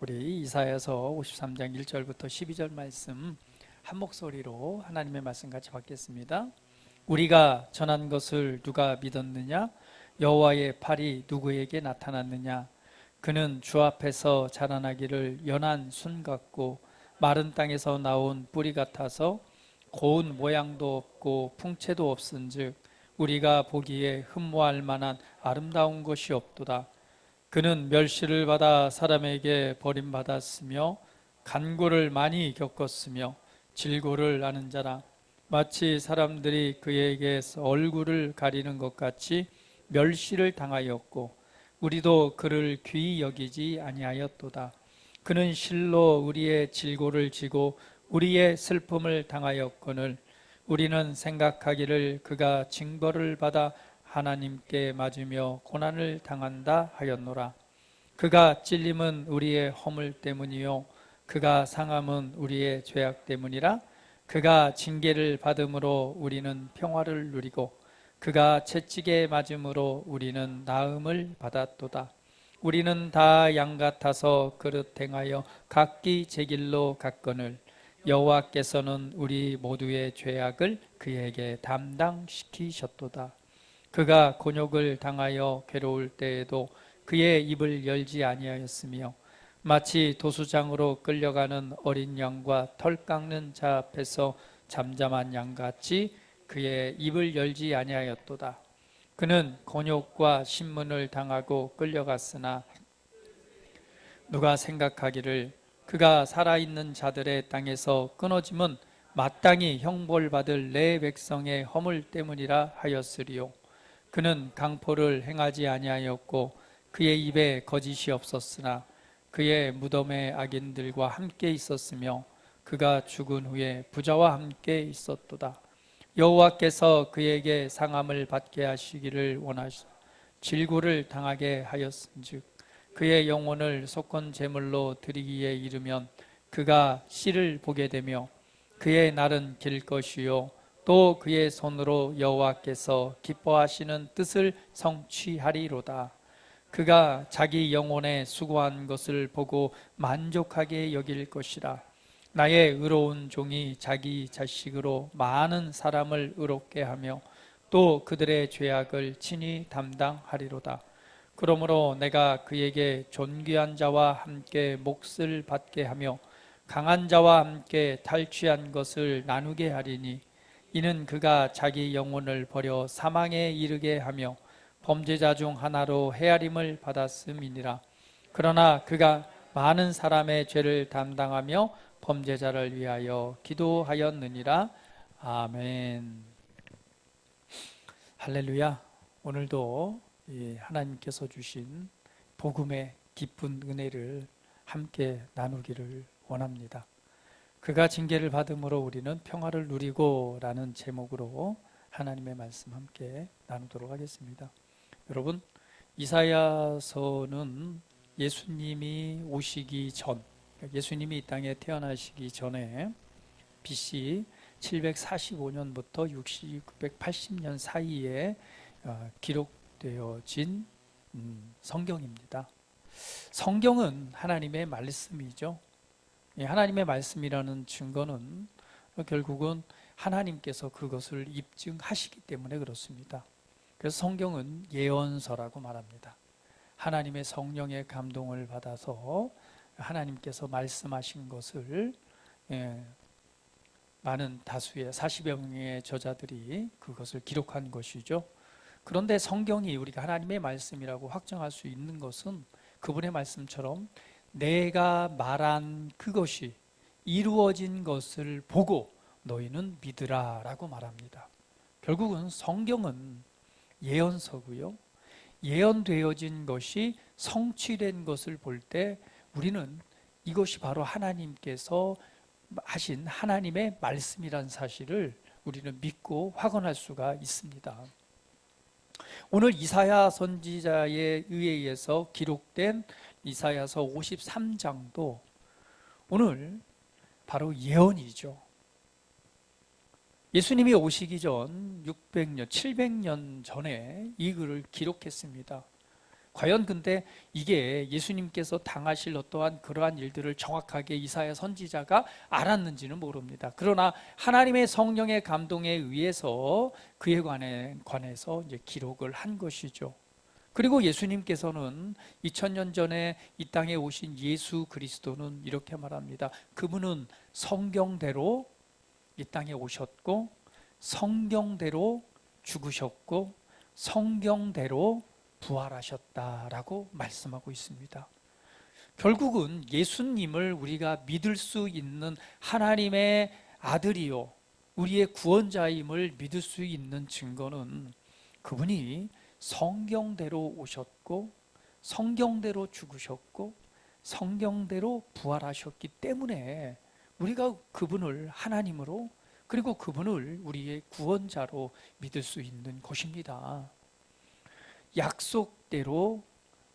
우리 이사야서 53장 1절부터 12절 말씀 한 목소리로 하나님의 말씀 같이 받겠습니다. 우리가 전한 것을 누가 믿었느냐? 여호와의 팔이 누구에게 나타났느냐? 그는 주 앞에서 자라나기를 연한 순 같고 마른 땅에서 나온 뿌리 같아서 고운 모양도 없고 풍채도 없은즉 우리가 보기에 흠모할 만한 아름다운 것이 없도다. 그는 멸시를 받아 사람에게 버림받았으며 간고를 많이 겪었으며 질고를 아는 자라. 마치 사람들이 그에게서 얼굴을 가리는 것 같이 멸시를 당하였고 우리도 그를 귀히 여기지 아니하였도다. 그는 실로 우리의 질고를 지고 우리의 슬픔을 당하였거늘 우리는 생각하기를 그가 징벌을 받아 하나님께 맞으며 고난을 당한다 하였노라. 그가 찔림은 우리의 허물 때문이요 그가 상함은 우리의 죄악 때문이라. 그가 징계를 받음으로 우리는 평화를 누리고 그가 채찍에 맞음으로 우리는 나음을 받았도다. 우리는 다 양 같아서 그릇 행하여 각기 제 길로 갔거늘 여호와께서는 우리 모두의 죄악을 그에게 담당시키셨도다. 그가 곤욕을 당하여 괴로울 때에도 그의 입을 열지 아니하였으며 마치 도수장으로 끌려가는 어린 양과 털 깎는 자 앞에서 잠잠한 양같이 그의 입을 열지 아니하였도다. 그는 곤욕과 신문을 당하고 끌려갔으나 누가 생각하기를 그가 살아있는 자들의 땅에서 끊어짐은 마땅히 형벌받을 내 백성의 허물 때문이라 하였으리요. 그는 강포를 행하지 아니하였고 그의 입에 거짓이 없었으나 그의 무덤에 악인들과 함께 있었으며 그가 죽은 후에 부자와 함께 있었도다. 여호와께서 그에게 상함을 받게 하시기를 원하시고 질고를 당하게 하였은즉 그의 영혼을 속건 제물로 드리기에 이르면 그가 씨를 보게 되며 그의 날은 길 것이요 또 그의 손으로 여호와께서 기뻐하시는 뜻을 성취하리로다. 그가 자기 영혼에 수고한 것을 보고 만족하게 여길 것이라. 나의 의로운 종이 자기 자식으로 많은 사람을 의롭게 하며 또 그들의 죄악을 친히 담당하리로다. 그러므로 내가 그에게 존귀한 자와 함께 몫을 받게 하며 강한 자와 함께 탈취한 것을 나누게 하리니 이는 그가 자기 영혼을 버려 사망에 이르게 하며 범죄자 중 하나로 헤아림을 받았음이니라. 그러나 그가 많은 사람의 죄를 담당하며 범죄자를 위하여 기도하였느니라. 아멘. 할렐루야. 오늘도 하나님께서 주신 복음의 기쁜 은혜를 함께 나누기를 원합니다. 그가 징계를 받음으로 우리는 평화를 누리고 라는 제목으로 하나님의 말씀 함께 나누도록 하겠습니다. 여러분, 이사야서는 예수님이 오시기 전, 예수님이 이 땅에 태어나시기 전에 BC 745년부터 680년 사이에 기록되어진 성경입니다. 성경은 하나님의 말씀이죠. 하나님의 말씀이라는 증거는 결국은 하나님께서 그것을 입증하시기 때문에 그렇습니다. 그래서 성경은 예언서라고 말합니다. 하나님의 성령의 감동을 받아서 하나님께서 말씀하신 것을 많은 다수의 40여 명의 저자들이 그것을 기록한 것이죠. 그런데 성경이 우리가 하나님의 말씀이라고 확정할 수 있는 것은 그분의 말씀처럼 내가 말한 그것이 이루어진 것을 보고 너희는 믿으라 라고 말합니다. 결국은 성경은 예언서고요. 예언되어진 것이 성취된 것을 볼 때 우리는 이것이 바로 하나님께서 하신 하나님의 말씀이란 사실을 우리는 믿고 확언할 수가 있습니다. 오늘 이사야 선지자에 의해서 기록된 이사야서 53장도 오늘 바로 예언이죠. 예수님이 오시기 전 600년, 700년 전에 이 글을 기록했습니다. 과연 근데 이게 예수님께서 당하실 어떠한 그러한 일들을 정확하게 이사야 선지자가 알았는지는 모릅니다. 그러나 하나님의 성령의 감동에 의해서 그에 관해서 이제 기록을 한 것이죠. 그리고 예수님께서는 2000년 전에 이 땅에 오신 예수 그리스도는 이렇게 말합니다. 그분은 성경대로 이 땅에 오셨고 성경대로 죽으셨고 성경대로 부활하셨다라고 말씀하고 있습니다. 결국은 예수님을 우리가 믿을 수 있는 하나님의 아들이요 우리의 구원자임을 믿을 수 있는 증거는 그분이 성경대로 오셨고 성경대로 죽으셨고 성경대로 부활하셨기 때문에 우리가 그분을 하나님으로 그리고 그분을 우리의 구원자로 믿을 수 있는 것입니다. 약속대로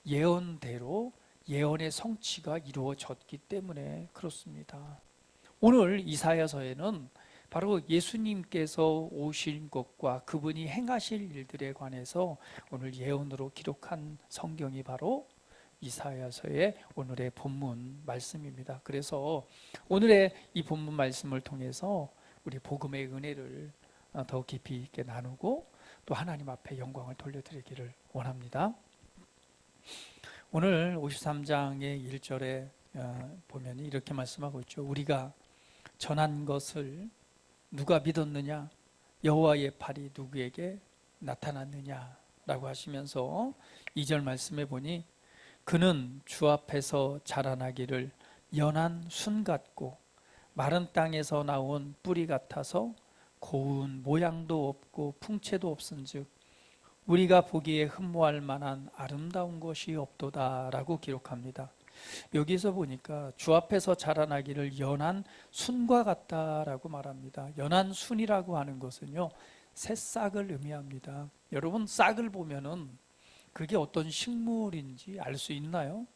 예언대로 예언의 성취가 이루어졌기 때문에 그렇습니다. 오늘 이사야서에는 바로 예수님께서 오신 것과 그분이 행하실 일들에 관해서 오늘 예언으로 기록한 성경이 바로 이사야서의 오늘의 본문 말씀입니다. 그래서 오늘의 이 본문 말씀을 통해서 우리 복음의 은혜를 더 깊이 있게 나누고 또 하나님 앞에 영광을 돌려드리기를 원합니다. 오늘 53장의 1절에 보면 이렇게 말씀하고 있죠. 우리가 전한 것을 누가 믿었느냐? 여호와의 팔이 누구에게 나타났느냐? 라고 하시면서 2절 말씀해 보니 그는 주 앞에서 자라나기를 연한 순 같고 마른 땅에서 나온 뿌리 같아서 고운 모양도 없고 풍채도 없은즉 우리가 보기에 흠모할 만한 아름다운 것이 없도다 라고 기록합니다. 여기서 보니까 주 앞에서 자라나기를 연한 순과 같다라고 말합니다. 연한 순이라고 하는 것은요 새싹을 의미합니다. 여러분 싹을 보면은 그게 어떤 식물인지 알 수 있나요?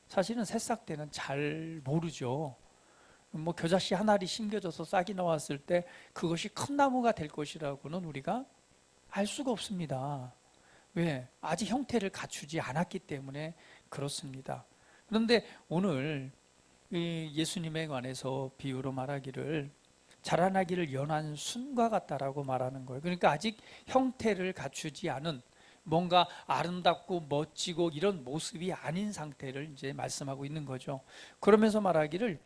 사실은 새싹 때는 잘 모르죠. 뭐 겨자씨 한 알이 심겨져서 싹이 나왔을 때 그것이 큰 나무가 될 것이라고는 우리가 알 수가 없습니다. 왜? 아직 형태를 갖추지 않았기 때문에 그렇습니다. 그런데 오늘 예수님에 관해서 비유로 말하기를 자라나기를 연한 순과 같다라고 말하는 거예요. 그러니까 아직 형태를 갖추지 않은 뭔가 아름답고 멋지고 이런 모습이 아닌 상태를 이제 말씀하고 있는 거죠. 그러면서 말하기를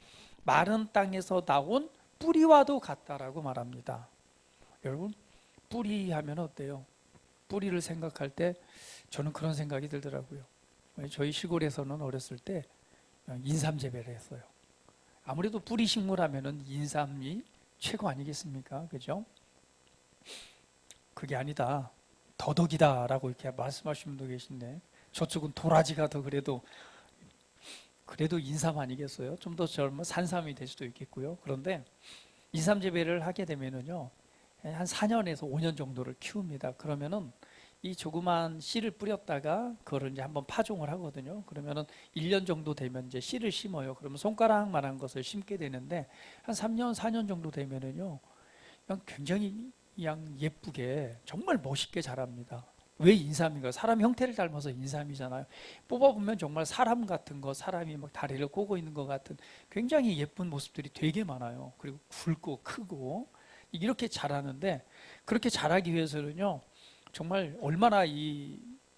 마른 땅에서 나온 뿌리와도 같다라고 말합니다. 여러분 뿌리 하면 어때요? 뿌리를 생각할 때 저는 그런 생각이 들더라고요. 저희 시골에서는 어렸을 때 인삼 재배를 했어요. 아무래도 뿌리 식물 하면은 인삼이 최고 아니겠습니까? 그죠? 그게 아니다. 더덕이다 라고 이렇게 말씀하시는 분도 계신데 저쪽은 도라지가 더 그래도 인삼 아니겠어요? 좀 더 젊은 산삼이 될 수도 있겠고요. 그런데 인삼 재배를 하게 되면은요 한 4년에서 5년 정도를 키웁니다. 그러면은 이 조그만 씨를 뿌렸다가 그거를 이제 한번 파종을 하거든요. 그러면은 1년 정도 되면 이제 씨를 심어요. 그러면 손가락만한 것을 심게 되는데 한 3년, 4년 정도 되면은요, 그냥 굉장히 그냥 예쁘게 정말 멋있게 자랍니다. 왜 인삼인가? 사람 형태를 닮아서 인삼이잖아요. 뽑아보면 정말 사람 같은 거, 사람이 막 다리를 꼬고 있는 것 같은 굉장히 예쁜 모습들이 되게 많아요. 그리고 굵고 크고 이렇게 자라는데 그렇게 자라기 위해서는요. 정말 얼마나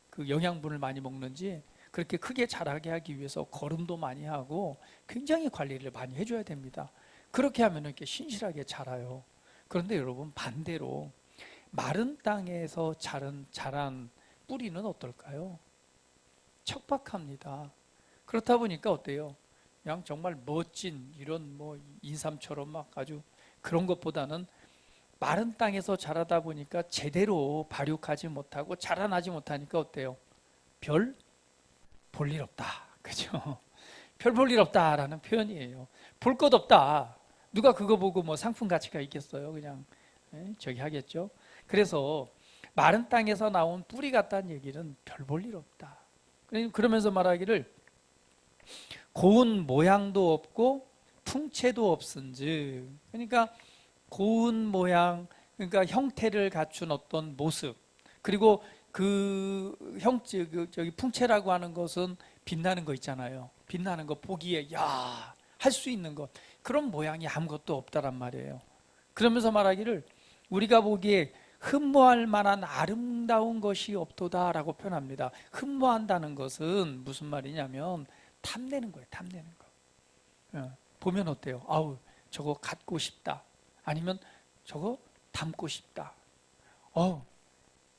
그 영양분을 많이 먹는지 그렇게 크게 자라게 하기 위해서 거름도 많이 하고 굉장히 관리를 많이 해줘야 됩니다. 그렇게 하면 이렇게 신실하게 자라요. 그런데 여러분 반대로 마른 땅에서 자란 뿌리는 어떨까요? 척박합니다. 그렇다 보니까 어때요? 그냥 정말 멋진 이런 뭐 인삼처럼 막 아주 그런 것보다는 마른 땅에서 자라다 보니까 제대로 발육하지 못하고 자라나지 못하니까 어때요? 별 볼 일 없다. 그죠? 별 볼 일 없다라는 표현이에요. 볼 것 없다. 누가 그거 보고 뭐 상품 가치가 있겠어요? 그냥 저기 하겠죠. 그래서 마른 땅에서 나온 뿌리 같다는 얘기는 별 볼 일 없다. 그러면서 말하기를 고운 모양도 없고 풍채도 없은즉, 그러니까 고운 모양, 그러니까 형태를 갖춘 어떤 모습, 그리고 저기 풍채라고 하는 것은 빛나는 거 있잖아요. 빛나는 거 보기에 할 수 있는 것, 그런 모양이 아무것도 없다란 말이에요. 그러면서 말하기를 우리가 보기에 흠모할 만한 아름다운 것이 없도다라고 표현합니다. 흠모한다는 것은 무슨 말이냐면 탐내는 거예요. 탐내는 거. 보면 어때요? 아우, 저거 갖고 싶다. 아니면 저거 담고 싶다.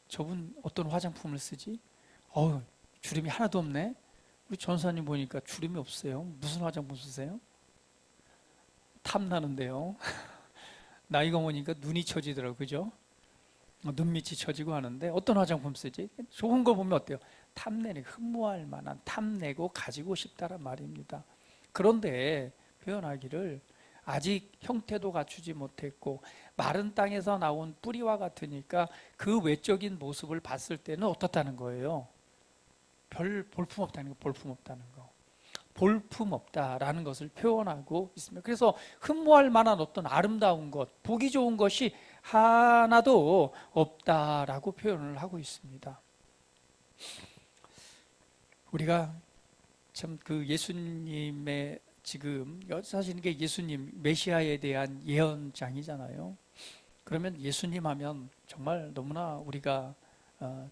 저분 어떤 화장품을 쓰지? 주름이 하나도 없네. 우리 전사님 보니까 주름이 없어요. 무슨 화장품 쓰세요? 탐나는데요. 나이가 먹으니까 눈이 처지더라고요. 그죠? 눈밑이 처지고 하는데 어떤 화장품 쓰지? 좋은 거 보면 어때요? 탐내는, 흠모할 만한, 탐내고 가지고 싶다란 말입니다. 그런데 표현하기를 아직 형태도 갖추지 못했고 마른 땅에서 나온 뿌리와 같으니까 그 외적인 모습을 봤을 때는 어떻다는 거예요? 별 볼품 없다는 거, 볼품 없다는 거. 볼품 없다라는 것을 표현하고 있습니다. 그래서 흠모할 만한 어떤 아름다운 것, 보기 좋은 것이 하나도 없다라고 표현을 하고 있습니다. 우리가 참 그 예수님의 지금 사실 이게 예수님 메시아에 대한 예언장이잖아요. 그러면 예수님 하면 정말 너무나 우리가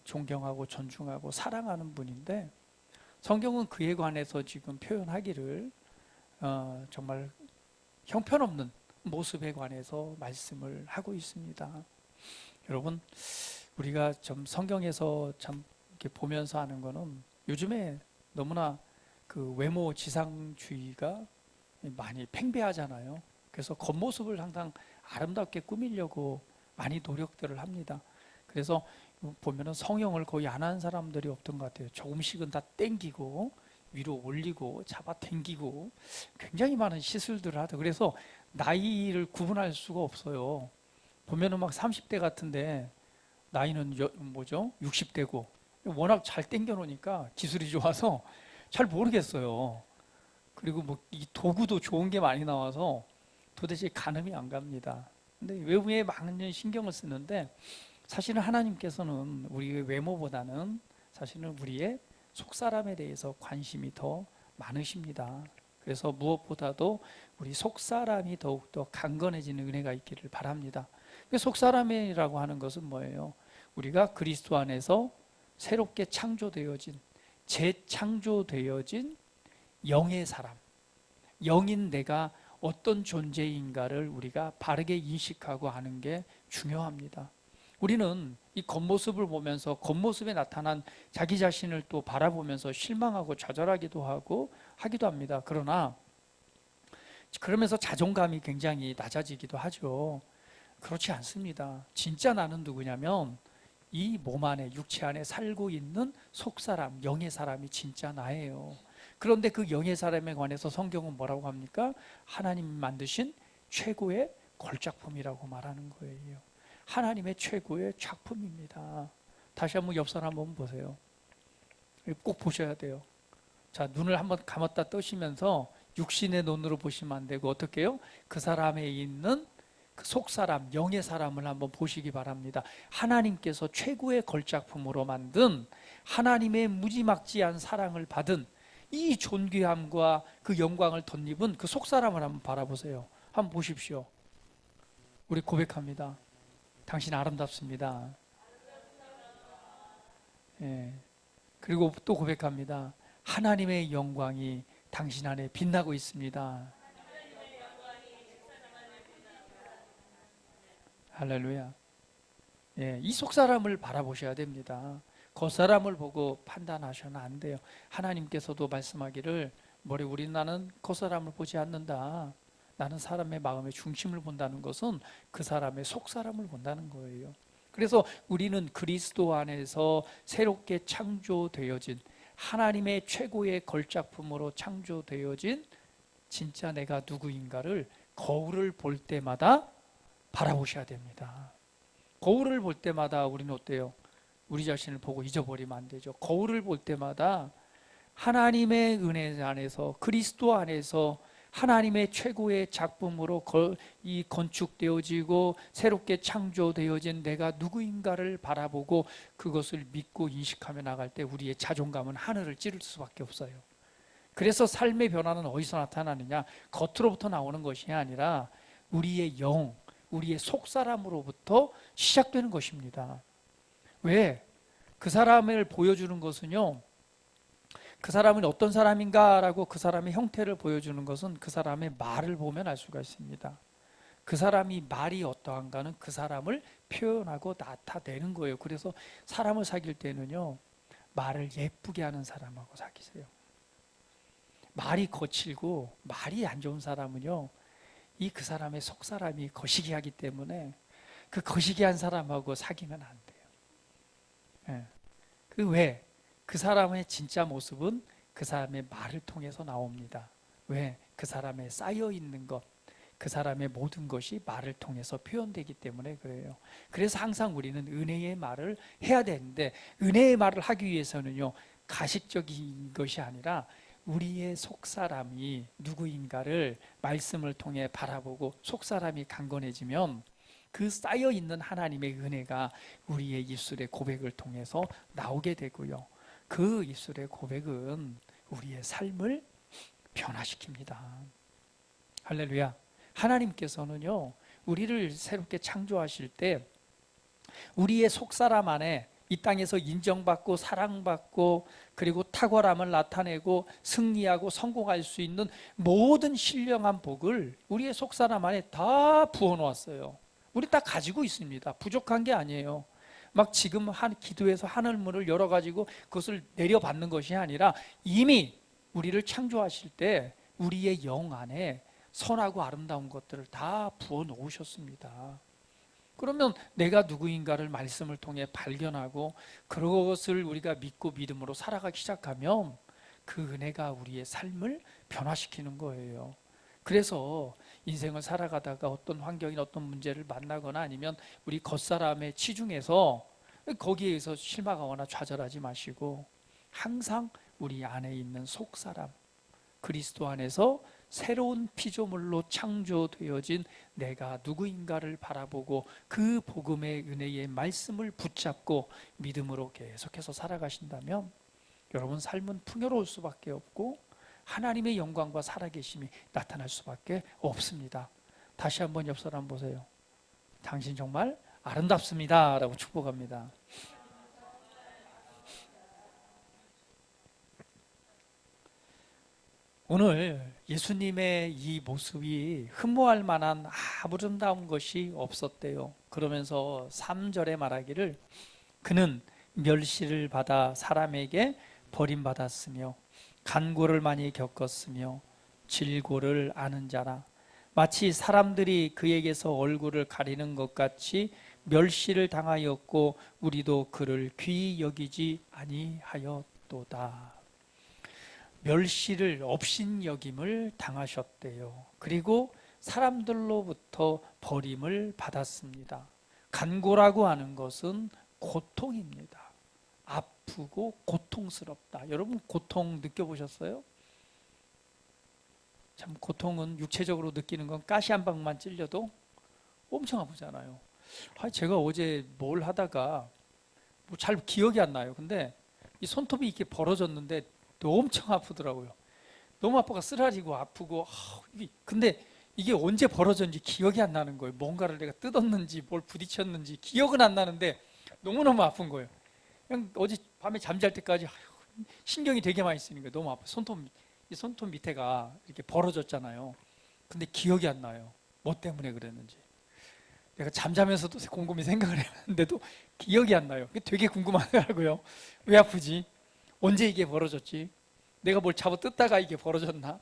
존경하고 존중하고 사랑하는 분인데 성경은 그에 관해서 지금 표현하기를 정말 형편없는 모습에 관해서 말씀을 하고 있습니다. 여러분, 우리가 좀 성경에서 참 이렇게 보면서 하는 거는 요즘에 너무나 그 외모 지상주의가 많이 팽배하잖아요. 그래서 겉모습을 항상 아름답게 꾸미려고 많이 노력들을 합니다. 그래서 보면은 성형을 거의 안 하는 사람들이 없던 것 같아요. 조금씩은 다 땡기고 위로 올리고 잡아 당기고 굉장히 많은 시술들을 하다. 그래서 나이를 구분할 수가 없어요. 보면은 막 30대 같은데 나이는 60대고 워낙 잘 당겨 놓으니까 기술이 좋아서 잘 모르겠어요. 그리고 뭐 이 도구도 좋은 게 많이 나와서 도대체 가늠이 안 갑니다. 근데 외모에 많은 신경을 쓰는데 사실은 하나님께서는 우리의 외모보다는 사실은 우리의 속사람에 대해서 관심이 더 많으십니다. 그래서 무엇보다도 우리 속사람이 더욱더 강건해지는 은혜가 있기를 바랍니다. 속사람이라고 하는 것은 뭐예요? 우리가 그리스도 안에서 새롭게 창조되어진, 재창조되어진 영의 사람, 영인 내가 어떤 존재인가를 우리가 바르게 인식하고 아는 게 중요합니다. 우리는 이 겉모습을 보면서 겉모습에 나타난 자기 자신을 또 바라보면서 실망하고 좌절하기도 하고 하기도 합니다. 그러면서 자존감이 굉장히 낮아지기도 하죠. 그렇지 않습니다. 진짜 나는 누구냐면 이 몸 안에, 육체 안에 살고 있는 속사람, 영의 사람이 진짜 나예요. 그런데 그 영의 사람에 관해서 성경은 뭐라고 합니까? 하나님 만드신 최고의 걸작품이라고 말하는 거예요. 하나님의 최고의 작품입니다. 다시 한번 옆 사람 한번 보세요. 꼭 보셔야 돼요. 자, 눈을 한번 감았다 뜨시면서 육신의 눈으로 보시면 안 되고 어떻게 해요? 그 사람에 있는 그 속사람, 영의 사람을 한번 보시기 바랍니다. 하나님께서 최고의 걸작품으로 만든 하나님의 무지막지한 사랑을 받은 이 존귀함과 그 영광을 덧입은 그 속사람을 한번 바라보세요. 한번 보십시오. 우리 고백합니다. 당신 아름답습니다. 예. 그리고 또 고백합니다. 하나님의 영광이 당신 안에 빛나고 있습니다. 할렐루야. 예, 이 속사람을 바라보셔야 됩니다. 겉사람을 보고 판단하셔는 안 돼요. 하나님께서도 말씀하기를 우리 나는 겉사람을 보지 않는다. 나는 사람의 마음의 중심을 본다는 것은 그 사람의 속사람을 본다는 거예요. 그래서 우리는 그리스도 안에서 새롭게 창조되어진 하나님의 최고의 걸작품으로 창조되어진 진짜 내가 누구인가를 거울을 볼 때마다 바라보셔야 됩니다. 거울을 볼 때마다 우리는 어때요? 우리 자신을 보고 잊어버리면 안 되죠. 거울을 볼 때마다 하나님의 은혜 안에서 그리스도 안에서 하나님의 최고의 작품으로 이 건축되어지고 새롭게 창조되어진 내가 누구인가를 바라보고 그것을 믿고 인식하며 나갈 때 우리의 자존감은 하늘을 찌를 수밖에 없어요. 그래서 삶의 변화는 어디서 나타나느냐? 겉으로부터 나오는 것이 아니라 우리의 영, 우리의 속사람으로부터 시작되는 것입니다. 왜? 그 사람을 보여주는 것은요, 그 사람은 어떤 사람인가라고 그 사람의 형태를 보여주는 것은 그 사람의 말을 보면 알 수가 있습니다. 그 사람이 말이 어떠한가는 그 사람을 표현하고 나타내는 거예요. 그래서 사람을 사귈 때는요, 말을 예쁘게 하는 사람하고 사귀세요. 말이 거칠고 말이 안 좋은 사람은요, 그 사람의 속사람이 거시기하기 때문에 그 거시기한 사람하고 사귀면 안 돼요. 예. 왜? 그 사람의 진짜 모습은 그 사람의 말을 통해서 나옵니다. 왜? 그 사람에 쌓여 있는 것, 그 사람의 모든 것이 말을 통해서 표현되기 때문에 그래요. 그래서 항상 우리는 은혜의 말을 해야 되는데, 은혜의 말을 하기 위해서는요, 가식적인 것이 아니라 우리의 속사람이 누구인가를 말씀을 통해 바라보고 속사람이 강건해지면 그 쌓여있는 하나님의 은혜가 우리의 입술의 고백을 통해서 나오게 되고요. 그 입술의 고백은 우리의 삶을 변화시킵니다. 할렐루야. 하나님께서는요, 우리를 새롭게 창조하실 때 우리의 속사람 안에 이 땅에서 인정받고 사랑받고 그리고 탁월함을 나타내고 승리하고 성공할 수 있는 모든 신령한 복을 우리의 속사람 안에 다 부어놓았어요. 우리 다 가지고 있습니다. 부족한 게 아니에요. 막 지금 기도해서 하늘 문을 열어가지고 그것을 내려받는 것이 아니라 이미 우리를 창조하실 때 우리의 영 안에 선하고 아름다운 것들을 다 부어놓으셨습니다. 그러면 내가 누구인가를 말씀을 통해 발견하고 그것을 우리가 믿고 믿음으로 살아가기 시작하면 그 은혜가 우리의 삶을 변화시키는 거예요. 그래서 인생을 살아가다가 어떤 환경이나 어떤 문제를 만나거나 아니면 우리 겉사람의 치중해서 거기에서 실망하거나 좌절하지 마시고 항상 우리 안에 있는 속사람, 그리스도 안에서 새로운 피조물로 창조되어진 내가 누구인가를 바라보고 그 복음의 은혜의 말씀을 붙잡고 믿음으로 계속해서 살아가신다면 여러분 삶은 풍요로울 수밖에 없고 하나님의 영광과 살아계심이 나타날 수밖에 없습니다. 다시 한번 옆 사람 보세요. 당신 정말 아름답습니다 라고 축복합니다. 오늘 예수님의 이 모습이 흠모할 만한 아름다운 것이 없었대요. 그러면서 3절에 말하기를 그는 멸시를 받아 사람에게 버림받았으며 간고를 많이 겪었으며 질고를 아는 자라. 마치 사람들이 그에게서 얼굴을 가리는 것 같이 멸시를 당하였고 우리도 그를 귀히 여기지 아니하였도다. 멸시를 업신여김을 당하셨대요. 그리고 사람들로부터 버림을 받았습니다. 간고라고 하는 것은 고통입니다. 아프고 고통스럽다. 여러분 고통 느껴보셨어요? 참 고통은 육체적으로 느끼는 건 가시 한 방만 찔려도 엄청 아프잖아요. 제가 어제 뭘 하다가 잘 기억이 안 나요. 근데 이 손톱이 이렇게 벌어졌는데 엄청 아프더라고요. 너무 아파가 쓰라리고 아프고 근데 이게 언제 벌어졌는지 기억이 안 나는 거예요. 뭔가를 내가 뜯었는지 뭘 부딪혔는지 기억은 안 나는데 너무너무 아픈 거예요. 그냥 어제 밤에 잠잘 때까지 신경이 되게 많이 쓰는 거예요. 너무 아파. 이 손톱 밑에가 이렇게 벌어졌잖아요. 근데 기억이 안 나요. 뭐 때문에 그랬는지. 내가 잠자면서도 곰곰이 생각을 했는데도 기억이 안 나요. 되게 궁금하더라고요. 왜 아프지? 언제 이게 벌어졌지? 내가 뭘 잡아 뜯다가 이게 벌어졌나?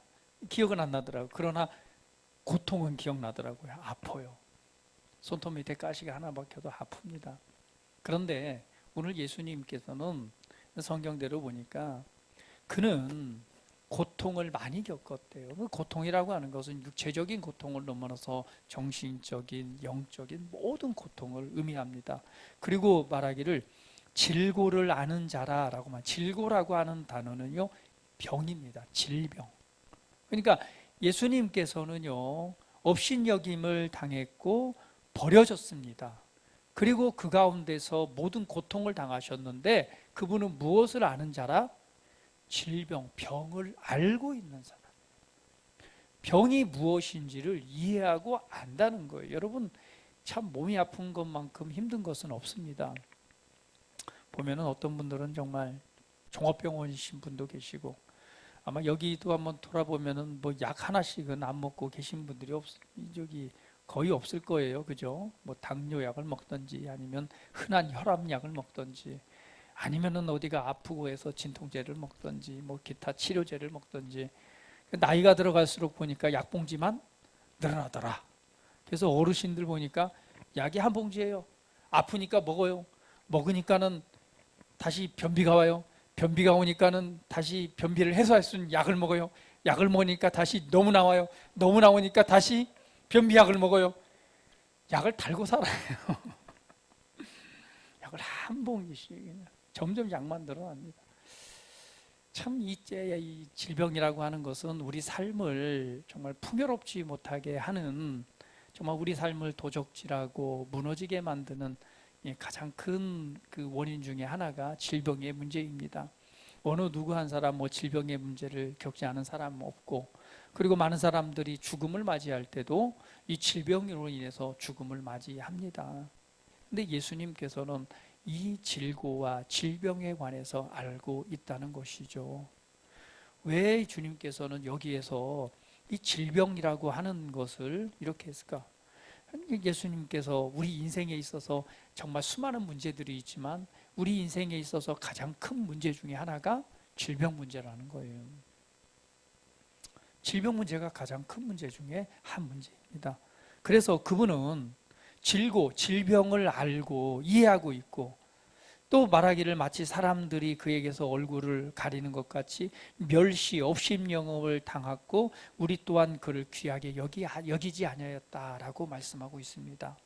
기억은 안 나더라고요. 그러나 고통은 기억나더라고요. 아파요. 손톱 밑에 가시가 하나 박혀도 아픕니다. 그런데 오늘 예수님께서는 성경대로 보니까 그는 고통을 많이 겪었대요. 그 고통이라고 하는 것은 육체적인 고통을 넘어서 정신적인, 영적인 모든 고통을 의미합니다. 그리고 말하기를 질고를 아는 자라라고만. 질고라고 하는 단어는요 병입니다. 질병. 그러니까 예수님께서는요, 업신여김을 당했고 버려졌습니다. 그리고 그 가운데서 모든 고통을 당하셨는데 그분은 무엇을 아는 자라? 질병, 병을 알고 있는 사람. 병이 무엇인지를 이해하고 안다는 거예요. 여러분, 참 몸이 아픈 것만큼 힘든 것은 없습니다. 보면은 어떤 분들은 정말 종합병원이신 분도 계시고, 아마 여기도 한번 돌아보면은 뭐 약 하나씩은 안 먹고 계신 분들이 저기 거의 없을 거예요. 그죠? 뭐 당뇨약을 먹든지 아니면 흔한 혈압약을 먹든지 아니면은 어디가 아프고 해서 진통제를 먹든지 뭐 기타 치료제를 먹든지. 나이가 들어갈수록 보니까 약봉지만 늘어나더라. 그래서 어르신들 보니까 약이 한 봉지예요. 아프니까 먹어요. 먹으니까는 다시 변비가 와요. 변비가 오니까는 다시 변비를 해소할 수 있는 약을 먹어요. 약을 먹으니까 다시 너무 나와요. 너무 나오니까 다시 변비약을 먹어요. 약을 달고 살아요. 약을 한 봉지씩 점점 약만 늘어납니다. 참 이 질병이라고 하는 것은 우리 삶을 정말 풍요롭지 못하게 하는, 정말 우리 삶을 도적질하고 무너지게 만드는 가장 큰 그 원인 중에 하나가 질병의 문제입니다. 어느 누구 한 사람 뭐 질병의 문제를 겪지 않은 사람 없고, 그리고 많은 사람들이 죽음을 맞이할 때도 이 질병으로 인해서 죽음을 맞이합니다. 근데 예수님께서는 이 질고와 질병에 관해서 알고 있다는 것이죠. 왜 주님께서는 여기에서 이 질병이라고 하는 것을 이렇게 했을까? 예수님께서 우리 인생에 있어서 정말 수많은 문제들이 있지만 우리 인생에 있어서 가장 큰 문제 중에 하나가 질병 문제라는 거예요. 질병 문제가 가장 큰 문제 중에 한 문제입니다. 그래서 그분은 질병을 알고 이해하고 있고, 또 말하기를 마치 사람들이 그에게서 얼굴을 가리는 것 같이 멸시, 업신여김을 당했고 우리 또한 그를 귀하게 여기지 아니하였다라고 말씀하고 있습니다.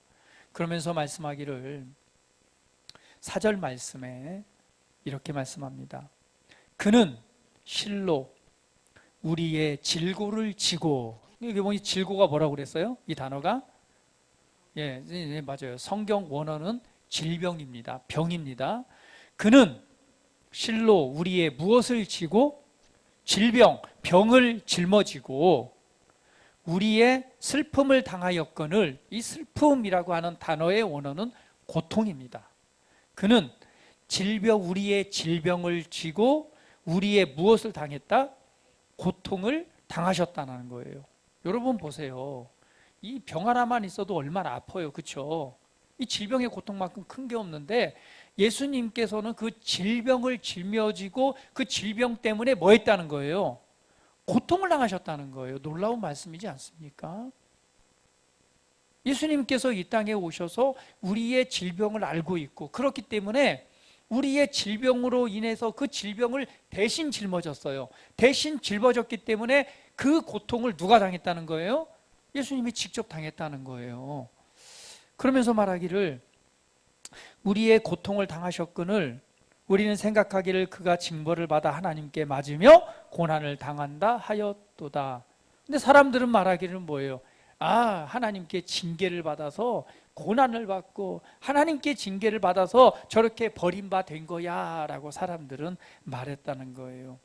그러면서 말씀하기를 4절 말씀에 이렇게 말씀합니다. 그는 실로 우리의 질고를 지고, 이게 뭐니 질고가 뭐라고 그랬어요? 이 단어가? 예, 맞아요. 성경 원어는 질병입니다. 병입니다. 그는 실로 우리의 무엇을 지고? 질병, 병을 짊어지고 우리의 슬픔을 당하였거늘, 이 슬픔이라고 하는 단어의 원어는 고통입니다. 그는 우리의 질병을 지고 우리의 무엇을 당했다? 고통을 당하셨다는 거예요. 여러분 보세요. 이 병 하나만 있어도 얼마나 아파요. 그렇죠? 이 질병의 고통만큼 큰 게 없는데 예수님께서는 그 질병을 짊어지고 그 질병 때문에 뭐 했다는 거예요? 고통을 당하셨다는 거예요. 놀라운 말씀이지 않습니까? 예수님께서 이 땅에 오셔서 우리의 질병을 알고 있고, 그렇기 때문에 우리의 질병으로 인해서 그 질병을 대신 짊어졌어요. 대신 짊어졌기 때문에 그 고통을 누가 당했다는 거예요? 예수님이 직접 당했다는 거예요. 그러면서 말하기를 우리의 고통을 당하셨거늘 우리는 생각하기를 그가 징벌을 받아 하나님께 맞으며 고난을 당한다 하였도다. 근데 사람들은 말하기를 뭐예요? 하나님께 징계를 받아서 고난을 받고 하나님께 징계를 받아서 저렇게 버림받은 거야 라고 사람들은 말했다는 거예요.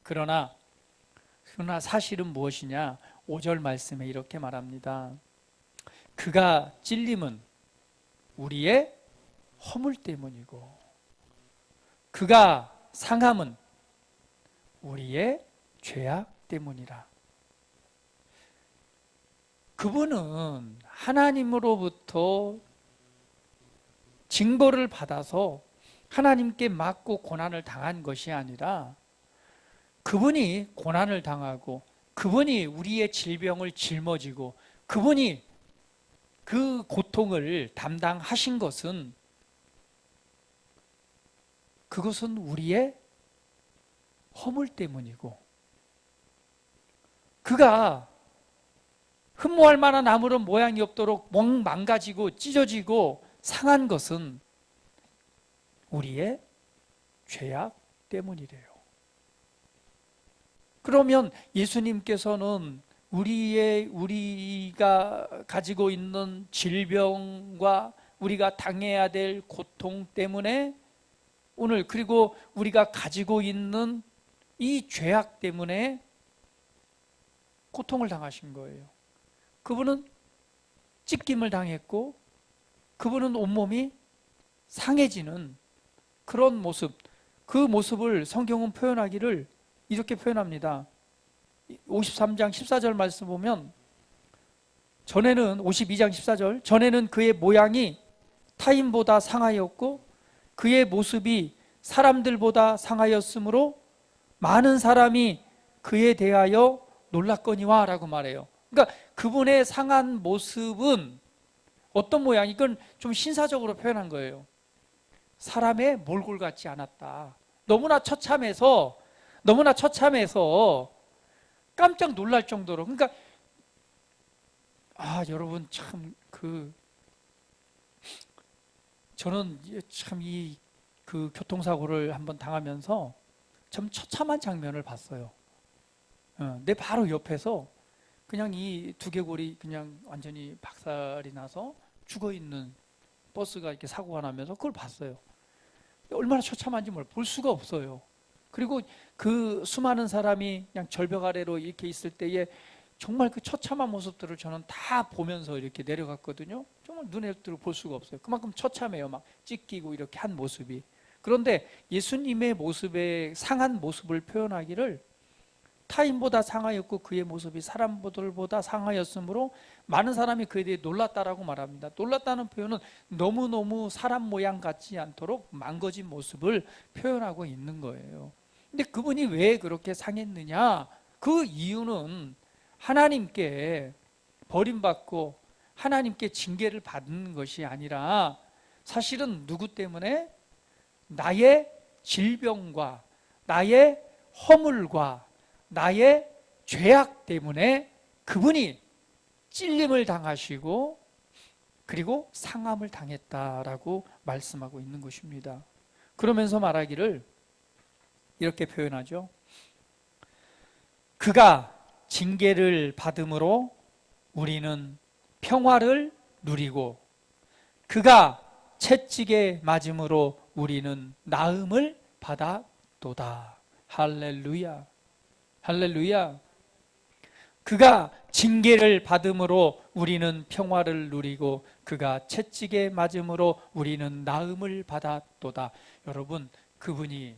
그러나 사실은 무엇이냐? 5절 말씀에 이렇게 말합니다. 그가 찔림은 우리의 허물 때문이고 그가 상함은 우리의 죄악 때문이라. 그분은 하나님으로부터 징벌을 받아서 하나님께 맞고 고난을 당한 것이 아니라 그분이 고난을 당하고 그분이 우리의 질병을 짊어지고 그분이 그 고통을 담당하신 것은 그것은 우리의 허물 때문이고 그가 흠모할 만한 아무런 모양이 없도록 망가지고 찢어지고 상한 것은 우리의 죄악 때문이래요. 그러면 예수님께서는 우리가 가지고 있는 질병과 우리가 당해야 될 고통 때문에 오늘, 그리고 우리가 가지고 있는 이 죄악 때문에 고통을 당하신 거예요. 그분은 찢김을 당했고 그분은 온몸이 상해지는 그런 모습, 그 모습을 성경은 표현하기를 이렇게 표현합니다. 53장 14절 말씀 보면, 전에는 52장 14절, 전에는 그의 모양이 타인보다 상하였고 그의 모습이 사람들보다 상하였으므로 많은 사람이 그에 대하여 놀랐거니와 라고 말해요. 그러니까 그분의 상한 모습은 어떤 모양, 이건 좀 신사적으로 표현한 거예요. 사람의 몰골 같지 않았다. 너무나 처참해서 깜짝 놀랄 정도로. 그러니까 여러분 참 저는 참 그 교통사고를 한번 당하면서 참 처참한 장면을 봤어요. 내 바로 옆에서 그냥 이 두개골이 그냥 완전히 박살이 나서 죽어 있는 버스가 이렇게 사고가 나면서 그걸 봤어요. 얼마나 처참한지 볼 수가 없어요. 그리고 그 수많은 사람이 그냥 절벽 아래로 이렇게 있을 때에 정말 그 처참한 모습들을 저는 다 보면서 이렇게 내려갔거든요. 정말 눈에 볼 수가 없어요. 그만큼 처참해요. 막 찢기고 이렇게 한 모습이. 그런데 예수님의 모습의 상한 모습을 표현하기를 타인보다 상하였고 그의 모습이 사람들보다 상하였으므로 많은 사람이 그에 대해 놀랐다라고 말합니다. 놀랐다는 표현은 너무너무 사람 모양 같지 않도록 망가진 모습을 표현하고 있는 거예요. 근데 그분이 왜 그렇게 상했느냐? 그 이유는 하나님께 버림받고 하나님께 징계를 받는 것이 아니라 사실은 누구 때문에? 나의 질병과 나의 허물과 나의 죄악 때문에 그분이 찔림을 당하시고 그리고 상함을 당했다라고 말씀하고 있는 것입니다. 그러면서 말하기를 이렇게 표현하죠. 그가 징계를 받음으로 우리는 평화를 누리고 그가 채찍에 맞음으로 우리는 나음을 받았도다. 할렐루야. 할렐루야. 그가 징계를 받음으로 우리는 평화를 누리고 그가 채찍에 맞음으로 우리는 나음을 받았도다. 여러분, 그분이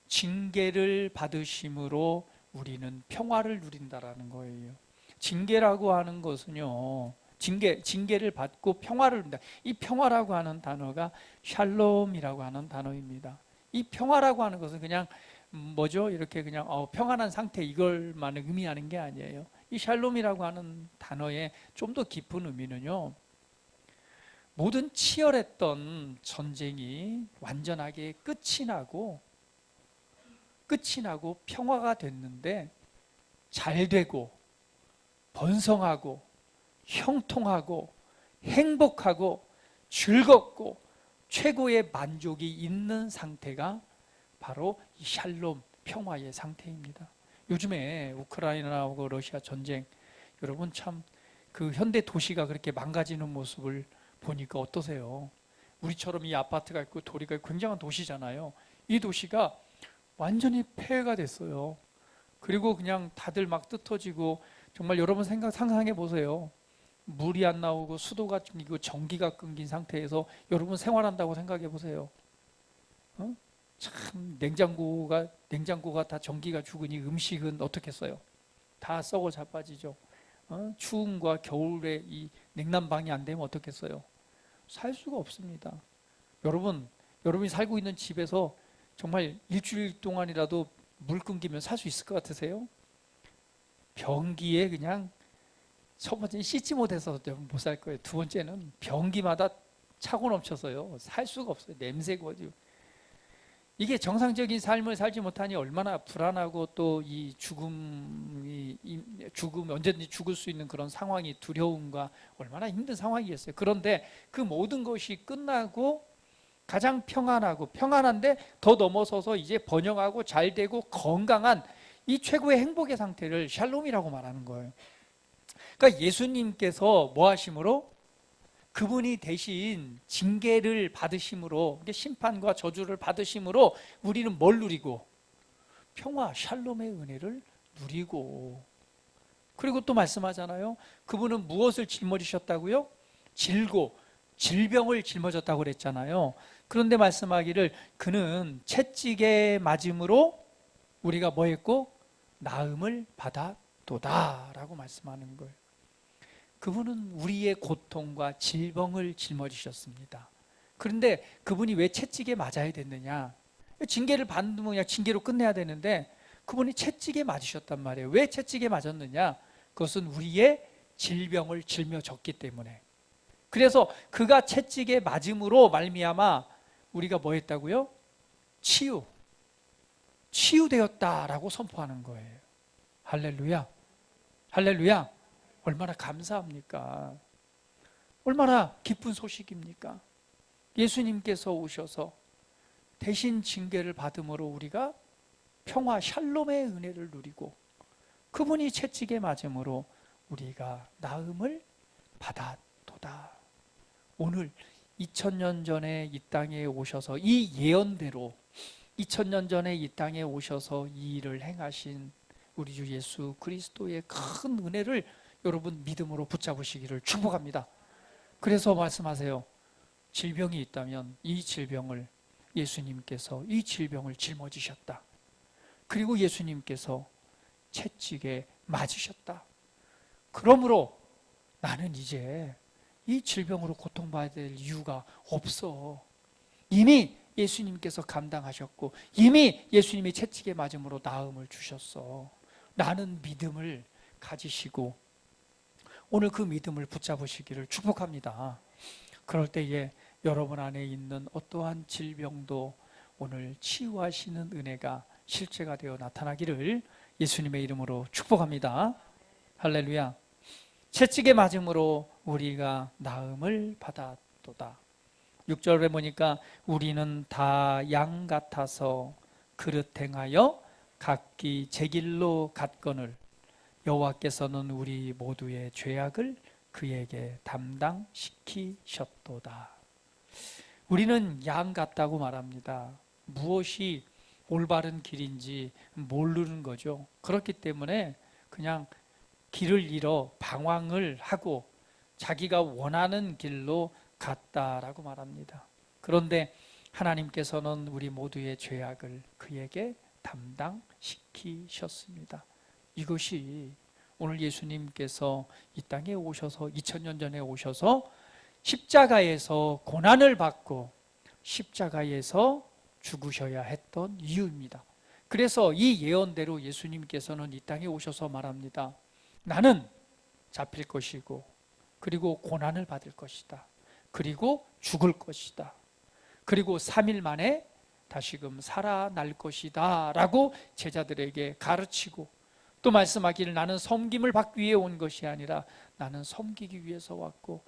징계를 받으심으로 우리는 평화를 누린다라는 거예요. 징계라고 하는 것은요, 징계를 받고 평화를 누린다. 이 평화라고 하는 단어가 샬롬이라고 하는 단어입니다. 이 평화라고 하는 것은 그냥 뭐죠? 이렇게 그냥 평안한 상태, 이걸만 의미하는 게 아니에요. 이 샬롬이라고 하는 단어의 좀 더 깊은 의미는요, 모든 치열했던 전쟁이 완전하게 끝이 나고 평화가 됐는데 잘 되고 번성하고 형통하고 행복하고 즐겁고 최고의 만족이 있는 상태가 바로 이 샬롬, 평화의 상태입니다. 요즘에 우크라이나하고 러시아 전쟁, 여러분 참 그 현대 도시가 그렇게 망가지는 모습을 보니까 어떠세요? 우리처럼 이 아파트가 있고 도리가 있고 굉장한 도시잖아요. 이 도시가 완전히 폐해가 됐어요. 그리고 그냥 다들 막 흩어지고, 정말 여러분 상상해 보세요. 물이 안 나오고 수도가 끊기고 전기가 끊긴 상태에서 여러분 생활한다고 생각해 보세요. 참 냉장고가 다 전기가 죽으니 음식은 어떻겠어요? 다 썩어 자빠지죠. 추움과 겨울에 이 냉난방이 안 되면 어떻겠어요? 살 수가 없습니다. 여러분이 살고 있는 집에서 정말 일주일 동안이라도 물 끊기면 살 수 있을 것 같으세요? 변기에 그냥 첫 번째는 씻지 못해서 못 살 거예요. 두 번째는 변기마다 차고 넘쳐서요, 살 수가 없어요. 냄새고. 이게 정상적인 삶을 살지 못하니 얼마나 불안하고 또 이 죽음 언제든지 죽을 수 있는 그런 상황이 두려움과 얼마나 힘든 상황이겠어요. 그런데 그 모든 것이 끝나고 가장 평안한데 더 넘어서서 이제 번영하고 잘 되고 건강한 이 최고의 행복의 상태를 샬롬이라고 말하는 거예요. 그러니까 예수님께서 뭐 하심으로? 그분이 대신 징계를 받으심으로, 심판과 저주를 받으심으로 우리는 뭘 누리고? 평화, 샬롬의 은혜를 누리고. 그리고 또 말씀하잖아요. 그분은 무엇을 짊어지셨다고요? 질병을 짊어졌다고 그랬잖아요. 그런데 말씀하기를 그는 채찍에 맞음으로 우리가 뭐 했고? 나음을 받았도다 라고 말씀하는 거예요. 그분은 우리의 고통과 질병을 짊어지셨습니다. 그런데 그분이 왜 채찍에 맞아야 됐느냐? 징계를 받으면 그냥 징계로 끝내야 되는데 그분이 채찍에 맞으셨단 말이에요. 왜 채찍에 맞았느냐? 그것은 우리의 질병을 짊어졌기 때문에. 그래서 그가 채찍에 맞음으로 말미암아 우리가 뭐 했다고요? 치유되었다라고 선포하는 거예요. 할렐루야. 할렐루야. 얼마나 감사합니까? 얼마나 기쁜 소식입니까? 예수님께서 오셔서 대신 징계를 받음으로 우리가 평화 샬롬의 은혜를 누리고 그분이 채찍에 맞음으로 우리가 나음을 받았도다. 오늘 2000년 전에 이 땅에 오셔서 이 예언대로 2000년 전에 이 땅에 오셔서 이 일을 행하신 우리 주 예수 그리스도의 큰 은혜를 여러분 믿음으로 붙잡으시기를 축복합니다. 그래서 말씀하세요. 질병이 있다면 이 질병을 예수님께서 이 질병을 짊어지셨다. 그리고 예수님께서 채찍에 맞으셨다. 그러므로 나는 이제 이 질병으로 고통받아야 될 이유가 없어. 이미 예수님께서 감당하셨고 이미 예수님이 채찍에 맞음으로 나음을 주셨어. 라는 믿음을 가지시고 오늘 그 믿음을 붙잡으시기를 축복합니다. 그럴 때에 여러분 안에 있는 어떠한 질병도 오늘 치유하시는 은혜가 실제가 되어 나타나기를 예수님의 이름으로 축복합니다. 할렐루야. 채찍에 맞음으로 우리가 나음을 받았도다. 6절에 보니까 우리는 다 양 같아서 그릇 행하여 각기 제 길로 갔거늘 여호와께서는 우리 모두의 죄악을 그에게 담당시키셨도다. 우리는 양 같다고 말합니다. 무엇이 올바른 길인지 모르는 거죠. 그렇기 때문에 그냥 길을 잃어 방황을 하고 자기가 원하는 길로 갔다라고 말합니다. 그런데 하나님께서는 우리 모두의 죄악을 그에게 담당시키셨습니다. 이것이 오늘 예수님께서 이 땅에 오셔서 2000년 전에 오셔서 십자가에서 고난을 받고 십자가에서 죽으셔야 했던 이유입니다. 그래서 이 예언대로 예수님께서는 이 땅에 오셔서 말합니다. 나는 잡힐 것이고 그리고 고난을 받을 것이다. 그리고 죽을 것이다. 그리고 3일 만에 다시금 살아날 것이다 라고 제자들에게 가르치고 또 말씀하기를 나는 섬김을 받기 위해 온 것이 아니라 나는 섬기기 위해서 왔고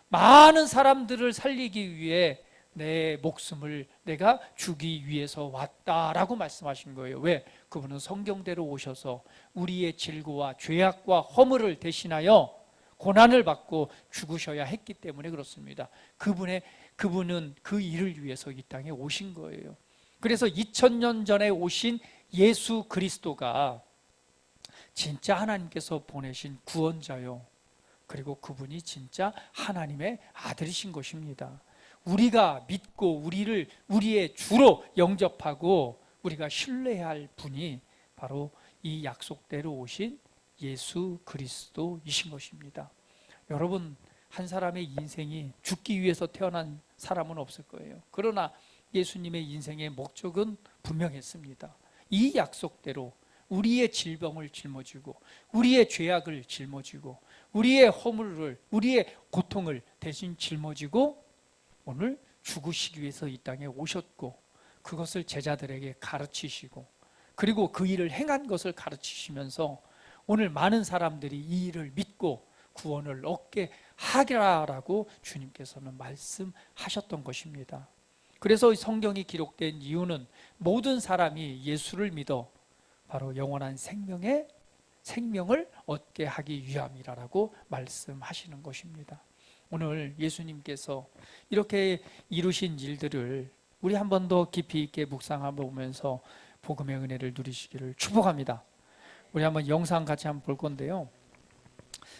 많은 사람들을 살리기 위해 내 목숨을 내가 주기 위해서 왔다라고 말씀하신 거예요. 왜? 그분은 성경대로 오셔서 우리의 질고와 죄악과 허물을 대신하여 고난을 받고 죽으셔야 했기 때문에 그렇습니다. 그분은 그 일을 위해서 이 땅에 오신 거예요. 그래서 2000년 전에 오신 예수 그리스도가 진짜 하나님께서 보내신 구원자요. 그리고 그분이 진짜 하나님의 아들이신 것입니다. 우리가 믿고 우리의 주로 영접하고 우리가 신뢰할 분이 바로 이 약속대로 오신 예수 그리스도이신 것입니다. 여러분, 한 사람의 인생이 죽기 위해서 태어난 사람은 없을 거예요. 그러나 예수님의 인생의 목적은 분명했습니다. 이 약속대로 우리의 질병을 짊어지고 우리의 죄악을 짊어지고 우리의 허물을 우리의 고통을 대신 짊어지고 오늘 죽으시기 위해서 이 땅에 오셨고 그것을 제자들에게 가르치시고 그리고 그 일을 행한 것을 가르치시면서 오늘 많은 사람들이 이 일을 믿고 구원을 얻게 하리라라고 주님께서는 말씀하셨던 것입니다. 그래서 성경이 기록된 이유는 모든 사람이 예수를 믿어 바로 영원한 생명에 생명을 얻게 하기 위함이라고 말씀하시는 것입니다. 오늘 예수님께서 이렇게 이루신 일들을 우리 한 번 더 깊이 있게 묵상해보면서 복음의 은혜를 누리시기를 축복합니다. 우리 한번 영상 같이 한번 볼 건데요.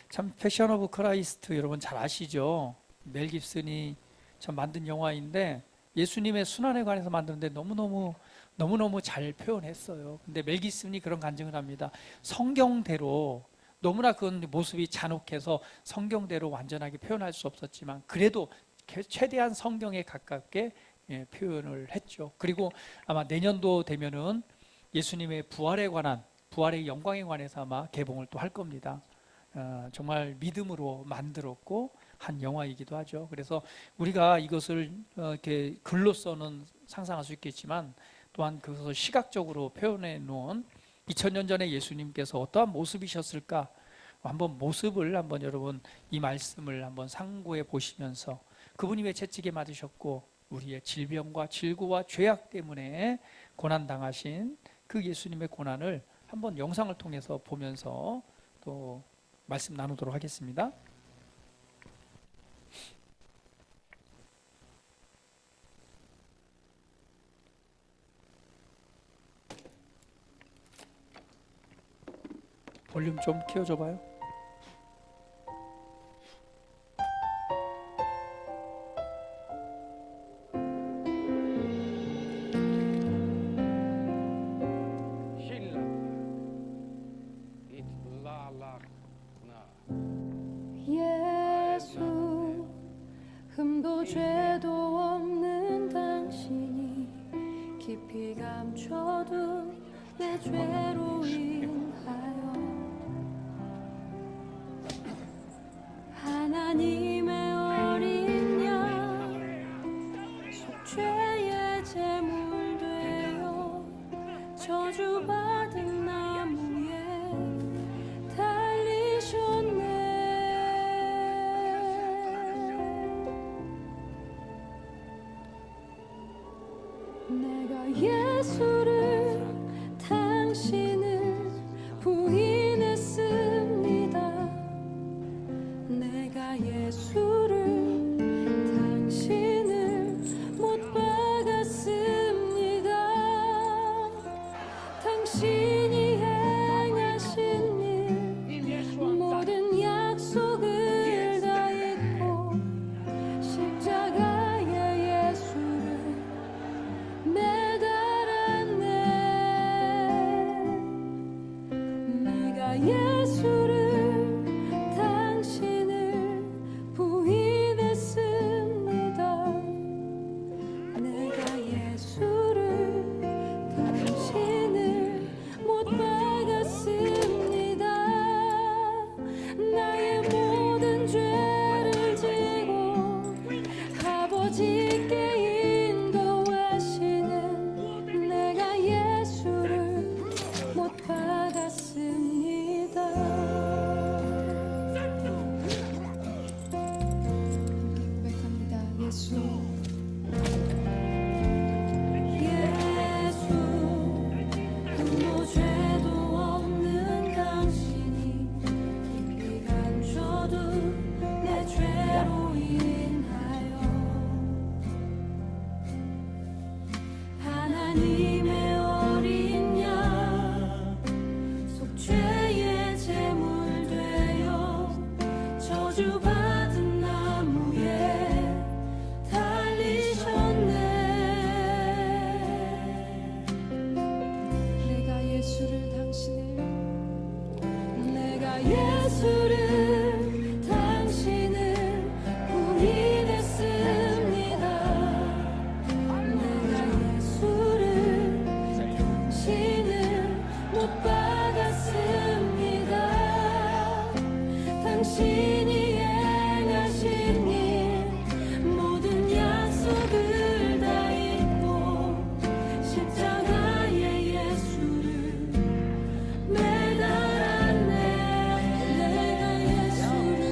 참 패션 오브 크라이스트 여러분 잘 아시죠? 멜 깁슨이 참 만든 영화인데 예수님의 순환에 관해서 만드는데 너무너무 잘 표현했어요. 근데 멜 깁슨이 그런 간증을 합니다. 성경대로 너무나 그런 모습이 잔혹해서 성경대로 완전하게 표현할 수 없었지만 그래도 최대한 성경에 가깝게 표현을 했죠. 그리고 아마 내년도 되면은 예수님의 부활에 관한 부활의 영광에 관해서 아마 개봉을 또 할 겁니다. 정말 믿음으로 만들었고 한 영화이기도 하죠. 그래서 우리가 이것을 이렇게 글로서는 상상할 수 있겠지만 또한 그것을 시각적으로 표현해 놓은 2000년 전에 예수님께서 어떠한 모습이셨을까 한번 모습을 한번 여러분 이 말씀을 한번 상고해 보시면서 그분이 왜 채찍에 맞으셨고 우리의 질병과 질고와 죄악 때문에 고난당하신 그 예수님의 고난을 한번 영상을 통해서 보면서 또 말씀 나누도록 하겠습니다. 볼륨 좀 키워줘 봐요. 예수 흠도 죄도 없는 당신이 깊이 감춰둔 내 죄로 인하여 하나님의 어린 양 속죄의 제물 되어 저주받은 나무에 달리셨네. 내가 예수를 당신을 부인했습니다. 내가 예수를 당신을 못 박았습니다. 당신이 행하신 일 모든 약속을 다 잊고 십자가에 예수를 매달았네. 내가 예수를 당신을 부인했습니다. 내가 예수를 당신을 못 박았습니다. 나의 모든 죄를 지고 아버지께 인도하시는 내가 예수를 못 박았습니다. 고백합니다. 예수 예수 흠도 죄도 없는 당신이 깊이 감춰둔 내 죄로 인하여 하나님의 어린 양 속죄의 제물 되어 저주받은 나무에 달리셨네. 내가 예수를 당신을 부인했습니다. 내가 예수를 당신을 못 박았습니다. 당신이 행하신 일 모든 약속을 다 잊고 십자가에 예수를 매달았네. 내가 예수를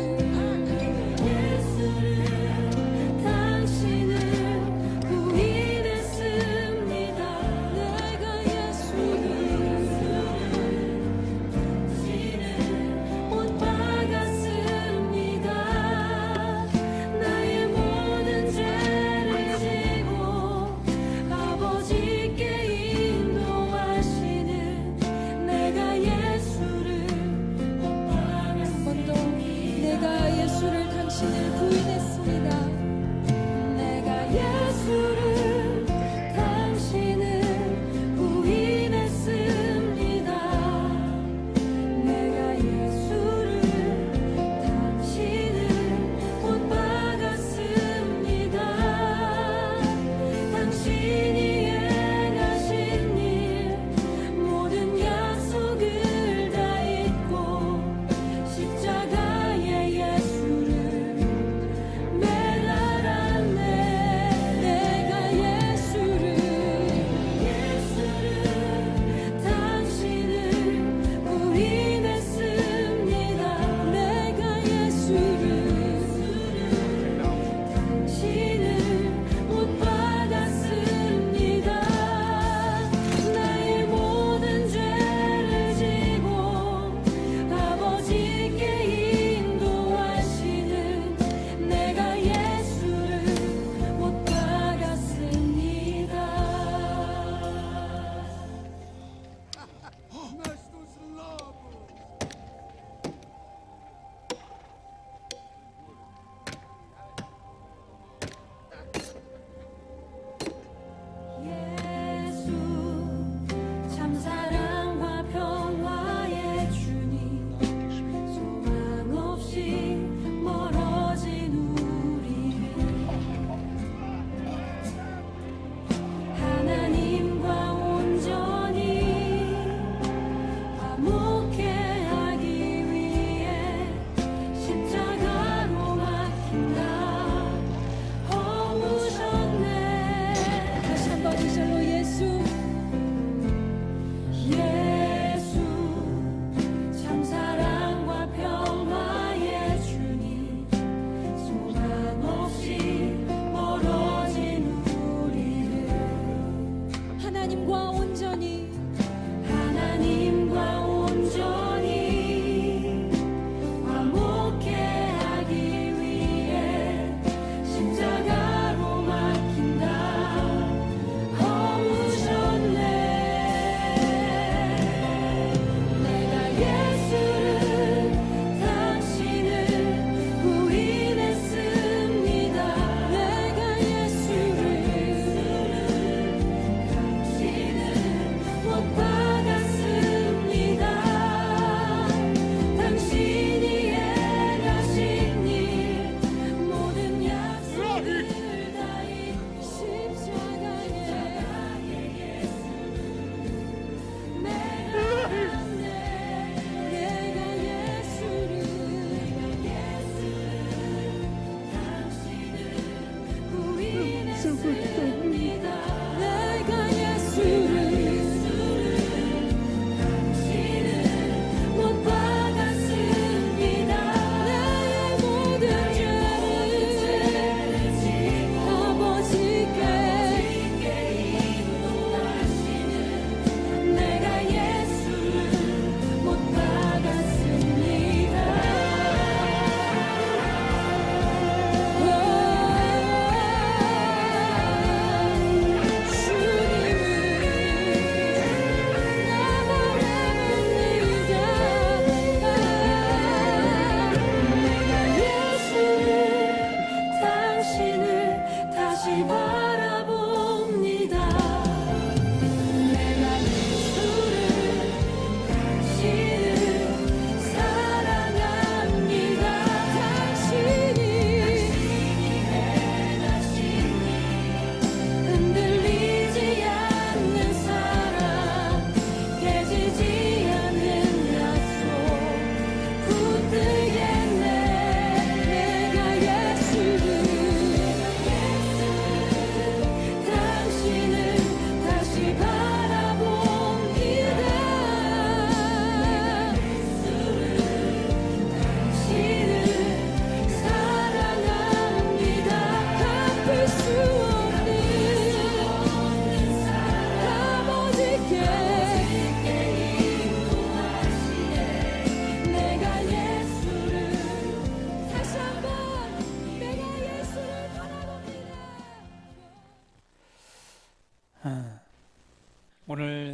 당신을 부인했습니다. 내가 예수를 당신을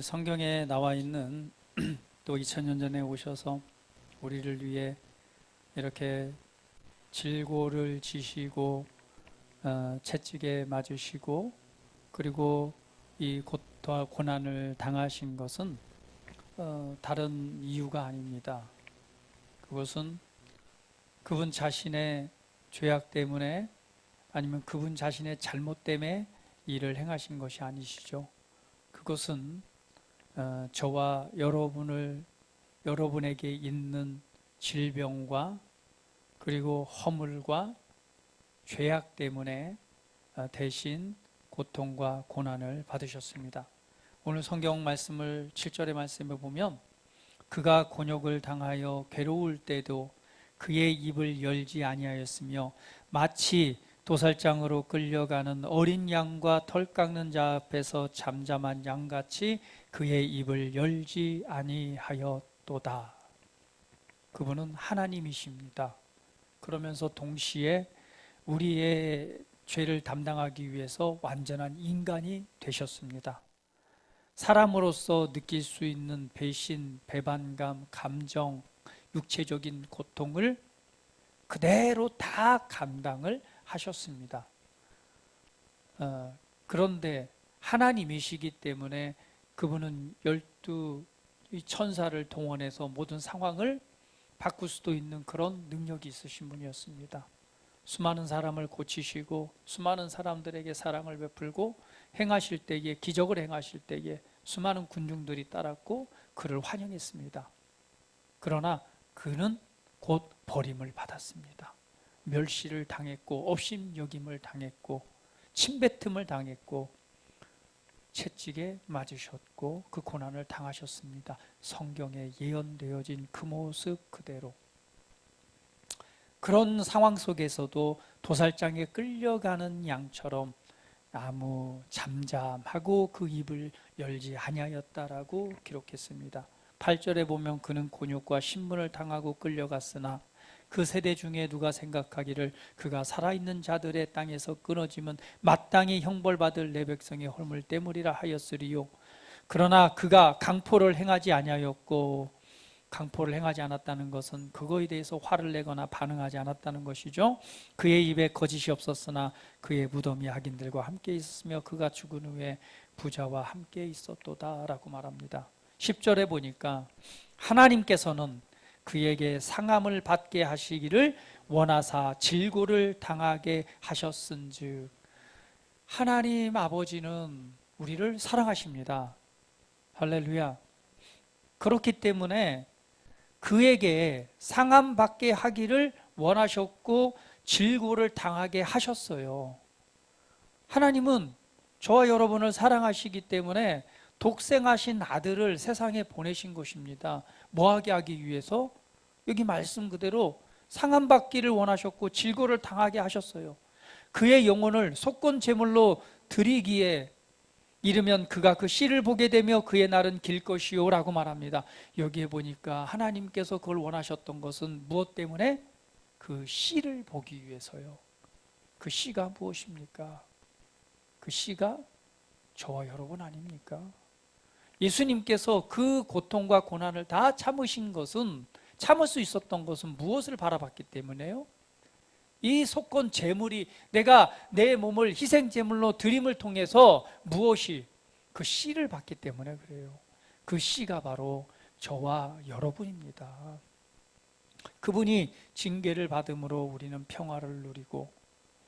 성경에 나와 있는 또 2000년 전에 오셔서 우리를 위해 이렇게 질고를 지시고 채찍에 맞으시고 그리고 이 고난을 당하신 것은 다른 이유가 아닙니다. 그것은 그분 자신의 죄악 때문에 아니면 그분 자신의 잘못 때문에 일을 행하신 것이 아니시죠. 그것은 저와 여러분에게 있는 질병과 그리고 허물과 죄악 때문에 대신 고통과 고난을 받으셨습니다. 오늘 성경 말씀을 7절의 말씀에 보면 그가 곤욕을 당하여 괴로울 때도 그의 입을 열지 아니하였으며 마치 도살장으로 끌려가는 어린 양과 털 깎는 자 앞에서 잠잠한 양같이 그의 입을 열지 아니하였도다. 그분은 하나님이십니다. 그러면서 동시에 우리의 죄를 담당하기 위해서 완전한 인간이 되셨습니다. 사람으로서 느낄 수 있는 배신, 배반감, 감정, 육체적인 고통을 그대로 다 감당을 하셨습니다. 그런데 하나님이시기 때문에 그분은 12 천사를 동원해서 모든 상황을 바꿀 수도 있는 그런 능력이 있으신 분이었습니다. 수많은 사람을 고치시고 수많은 사람들에게 사랑을 베풀고 행하실 때에 기적을 행하실 때에 수많은 군중들이 따랐고 그를 환영했습니다. 그러나 그는 곧 버림을 받았습니다. 멸시를 당했고 업신여김을 당했고 침뱉음을 당했고 채찍에 맞으셨고 그 고난을 당하셨습니다. 성경에 예언되어진 그 모습 그대로. 그런 상황 속에서도 도살장에 끌려가는 양처럼 아무 잠잠하고 그 입을 열지 아니하였다라고 기록했습니다. 8절에 보면 그는 곤욕과 신문을 당하고 끌려갔으나 그 세대 중에 누가 생각하기를 그가 살아있는 자들의 땅에서 끊어지면 마땅히 형벌받을 내 백성의 헐물 때문이라 하였으리요. 그러나 그가 강포를 행하지 아니하였고, 강포를 행하지 않았다는 것은 그거에 대해서 화를 내거나 반응하지 않았다는 것이죠. 그의 입에 거짓이 없었으나 그의 무덤이 악인들과 함께 있었으며 그가 죽은 후에 부자와 함께 있었도다 라고 말합니다. 10절에 보니까 하나님께서는 그에게 상함을 받게 하시기를 원하사 질고를 당하게 하셨은즉, 하나님 아버지는 우리를 사랑하십니다. 할렐루야. 그렇기 때문에 그에게 상함 받게 하기를 원하셨고 질고를 당하게 하셨어요. 하나님은 저와 여러분을 사랑하시기 때문에 독생하신 아들을 세상에 보내신 것입니다. 뭐하게 하기 위해서? 여기 말씀 그대로 상함 받기를 원하셨고 질고를 당하게 하셨어요. 그의 영혼을 속건 제물로 드리기에 이르면 그가 그 씨를 보게 되며 그의 날은 길 것이요 라고 말합니다. 여기에 보니까 하나님께서 그걸 원하셨던 것은 무엇 때문에? 그 씨를 보기 위해서요. 그 씨가 무엇입니까? 그 씨가 저와 여러분 아닙니까? 예수님께서 그 고통과 고난을 다 참으신 것은, 참을 수 있었던 것은 무엇을 바라봤기 때문에요? 이 속건 제물이, 내가 내 몸을 희생 제물로 드림을 통해서 무엇이? 그 씨를 받기 때문에 그래요. 그 씨가 바로 저와 여러분입니다. 그분이 징계를 받음으로 우리는 평화를 누리고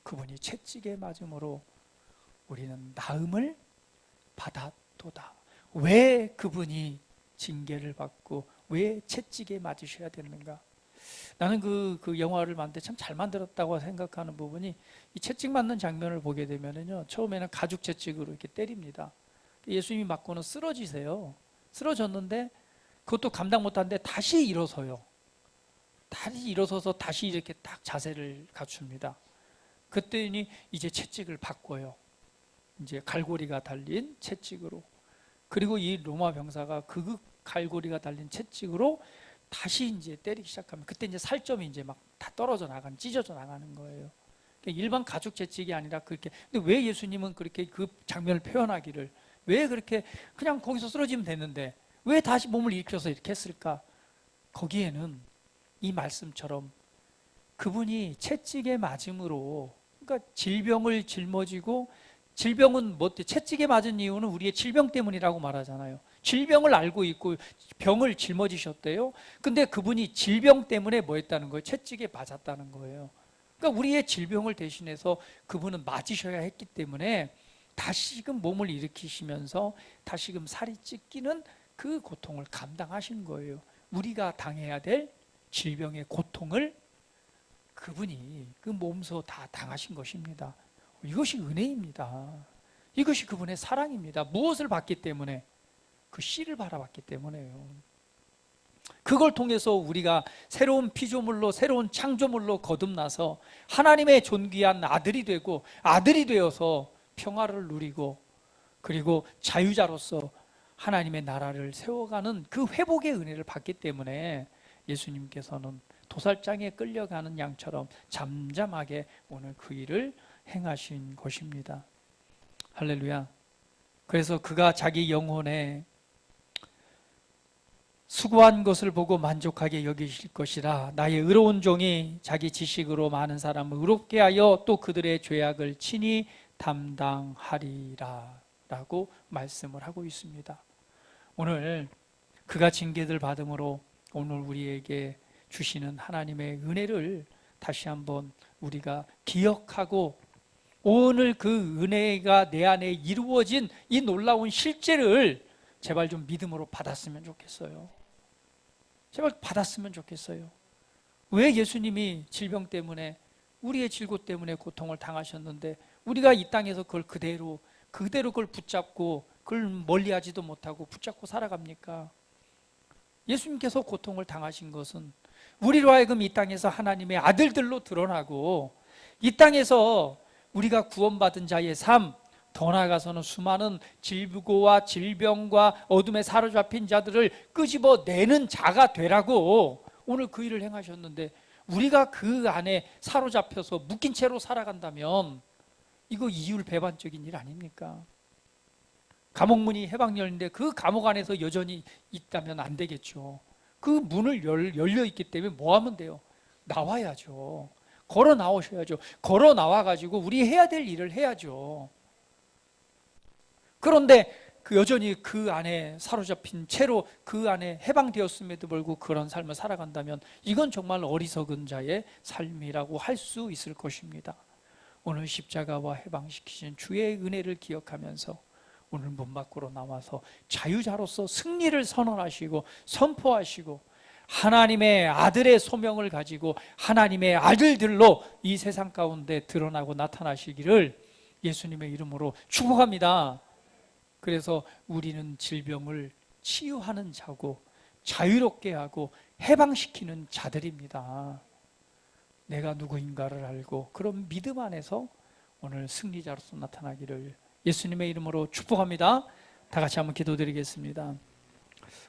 그분이 채찍에 맞음으로 우리는 나음을 받았도다. 왜 그분이 징계를 받고 왜 채찍에 맞으셔야 되는가? 나는 그 영화를 만들 때 참 잘 만들었다고 생각하는 부분이, 이 채찍 맞는 장면을 보게 되면은요, 처음에는 가죽 채찍으로 이렇게 때립니다. 예수님이 맞고는 쓰러지세요. 쓰러졌는데 그것도 감당 못하는데 다시 일어서요. 다시 일어서서 다시 이렇게 딱 자세를 갖춥니다. 그때니 이제 채찍을 바꿔요. 이제 갈고리가 달린 채찍으로. 그리고 이 로마 병사가 그 갈고리가 달린 채찍으로 다시 이제 때리기 시작하면 그때 이제 살점이 이제 막 다 떨어져 나가는, 찢어져 나가는 거예요. 그러니까 일반 가죽 채찍이 아니라 그렇게. 근데 왜 예수님은 그렇게 그 장면을 표현하기를, 왜 그렇게 그냥 거기서 쓰러지면 됐는데 왜 다시 몸을 일으켜서 이렇게 했을까? 거기에는 이 말씀처럼 그분이 채찍에 맞음으로, 그러니까 질병을 짊어지고, 질병은 뭐 채찍에 맞은 이유는 우리의 질병 때문이라고 말하잖아요. 질병을 알고 있고 병을 짊어지셨대요. 근데 그분이 질병 때문에 뭐 했다는 거예요? 채찍에 맞았다는 거예요. 그러니까 우리의 질병을 대신해서 그분은 맞으셔야 했기 때문에 다시금 몸을 일으키시면서 다시금 살이 찢기는 그 고통을 감당하신 거예요. 우리가 당해야 될 질병의 고통을 그분이 그 몸소 다 당하신 것입니다. 이것이 은혜입니다. 이것이 그분의 사랑입니다. 무엇을 받기 때문에? 그 씨를 바라봤기 때문에요. 그걸 통해서 우리가 새로운 피조물로, 새로운 창조물로 거듭나서 하나님의 존귀한 아들이 되고, 아들이 되어서 평화를 누리고, 그리고 자유자로서 하나님의 나라를 세워가는 그 회복의 은혜를 받기 때문에 예수님께서는 도살장에 끌려가는 양처럼 잠잠하게 오늘 그 일을 행하신 것입니다. 할렐루야. 그래서 그가 자기 영혼에 수고한 것을 보고 만족하게 여기실 것이라. 나의 의로운 종이 자기 지식으로 많은 사람을 의롭게 하여 또 그들의 죄악을 친히 담당하리라 라고 말씀을 하고 있습니다. 오늘 그가 징계를 받음으로 오늘 우리에게 주시는 하나님의 은혜를 다시 한번 우리가 기억하고, 오늘 그 은혜가 내 안에 이루어진 이 놀라운 실제를 제발 좀 믿음으로 받았으면 좋겠어요. 제발 받았으면 좋겠어요. 왜 예수님이 질병 때문에, 우리의 질고 때문에 고통을 당하셨는데 우리가 이 땅에서 그걸 그대로 그걸 붙잡고 그걸 멀리하지도 못하고 붙잡고 살아갑니까? 예수님께서 고통을 당하신 것은 우리로 하여금 이 땅에서 하나님의 아들들로 드러나고, 이 땅에서 우리가 구원받은 자의 삶, 더 나아가서는 수많은 질고와 질병과 어둠에 사로잡힌 자들을 끄집어내는 자가 되라고 오늘 그 일을 행하셨는데, 우리가 그 안에 사로잡혀서 묶인 채로 살아간다면 이거 이율배반적인 일 아닙니까? 감옥문이 해방 열린데 그 감옥 안에서 여전히 있다면 안 되겠죠. 그 문을 열려 있기 때문에 뭐 하면 돼요? 나와야죠. 걸어 나오셔야죠. 걸어 나와가지고 우리 해야 될 일을 해야죠. 그런데 여전히 그 안에 사로잡힌 채로 그 안에 해방되었음에도 불구하고 그런 삶을 살아간다면 이건 정말 어리석은 자의 삶이라고 할 수 있을 것입니다. 오늘 십자가와 해방시키신 주의 은혜를 기억하면서 오늘 문 밖으로 나와서 자유자로서 승리를 선언하시고 선포하시고, 하나님의 아들의 소명을 가지고 하나님의 아들들로 이 세상 가운데 드러나고 나타나시기를 예수님의 이름으로 축복합니다. 그래서 우리는 질병을 치유하는 자고 자유롭게 하고 해방시키는 자들입니다. 내가 누구인가를 알고 그런 믿음 안에서 오늘 승리자로서 나타나기를 예수님의 이름으로 축복합니다. 다 같이 한번 기도드리겠습니다.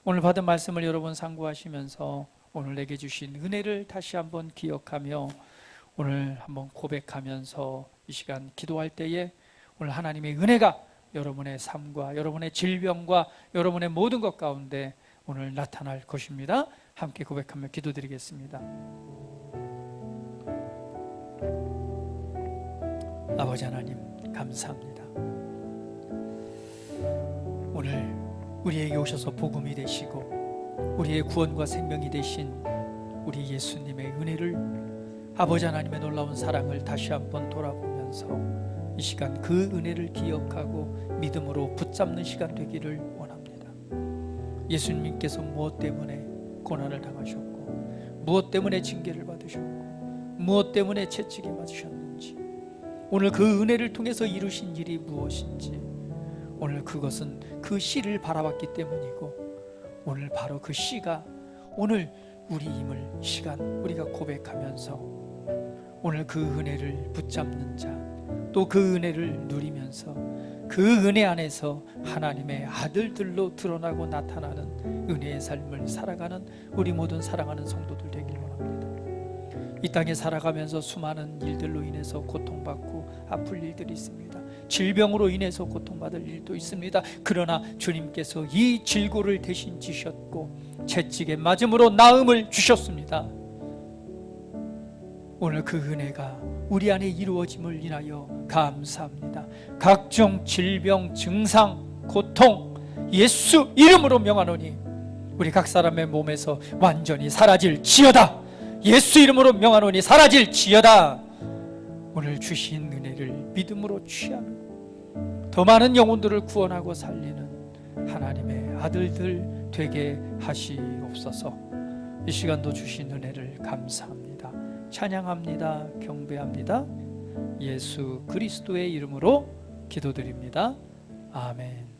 오늘 받은 말씀을 여러분 상고하시면서 오늘 내게 주신 은혜를 다시 한번 기억하며 오늘 한번 고백하면서 이 시간 기도할 때에 오늘 하나님의 은혜가 여러분의 삶과 여러분의 질병과 여러분의 모든 것 가운데 오늘 나타날 것입니다. 함께 고백하며 기도드리겠습니다. 아버지 하나님 감사합니다. 오늘 우리에게 오셔서 복음이 되시고 우리의 구원과 생명이 되신 우리 예수님의 은혜를, 아버지 하나님의 놀라운 사랑을 다시 한번 돌아보면서 이 시간 그 은혜를 기억하고 믿음으로 붙잡는 시간 되기를 원합니다. 예수님께서 무엇 때문에 고난을 당하셨고 무엇 때문에 징계를 받으셨고 무엇 때문에 채찍에 맞으셨는지, 오늘 그 은혜를 통해서 이루신 일이 무엇인지, 오늘 그것은 그 씨를 바라봤기 때문이고 오늘 바로 그 씨가 오늘 우리임을 시간 우리가 고백하면서 오늘 그 은혜를 붙잡는 자, 또 그 은혜를 누리면서 그 은혜 안에서 하나님의 아들들로 드러나고 나타나는 은혜의 삶을 살아가는 우리 모든 사랑하는 성도들 되기를 원합니다. 이 땅에 살아가면서 수많은 일들로 인해서 고통받고 아플 일들이 있습니다. 질병으로 인해서 고통받을 일도 있습니다. 그러나 주님께서 이 질고를 대신 지셨고 채찍에 맞음으로 나음을 주셨습니다. 오늘 그 은혜가 우리 안에 이루어짐을 인하여 감사합니다. 각종 질병, 증상, 고통 예수 이름으로 명하노니 우리 각 사람의 몸에서 완전히 사라질지어다. 예수 이름으로 명하노니 사라질지어다. 오늘 주신 은혜를 믿음으로 취하며 더 많은 영혼들을 구원하고 살리는 하나님의 아들들 되게 하시옵소서. 이 시간도 주신 은혜를 감사합니다. 찬양합니다. 경배합니다. 예수 그리스도의 이름으로 기도드립니다. 아멘.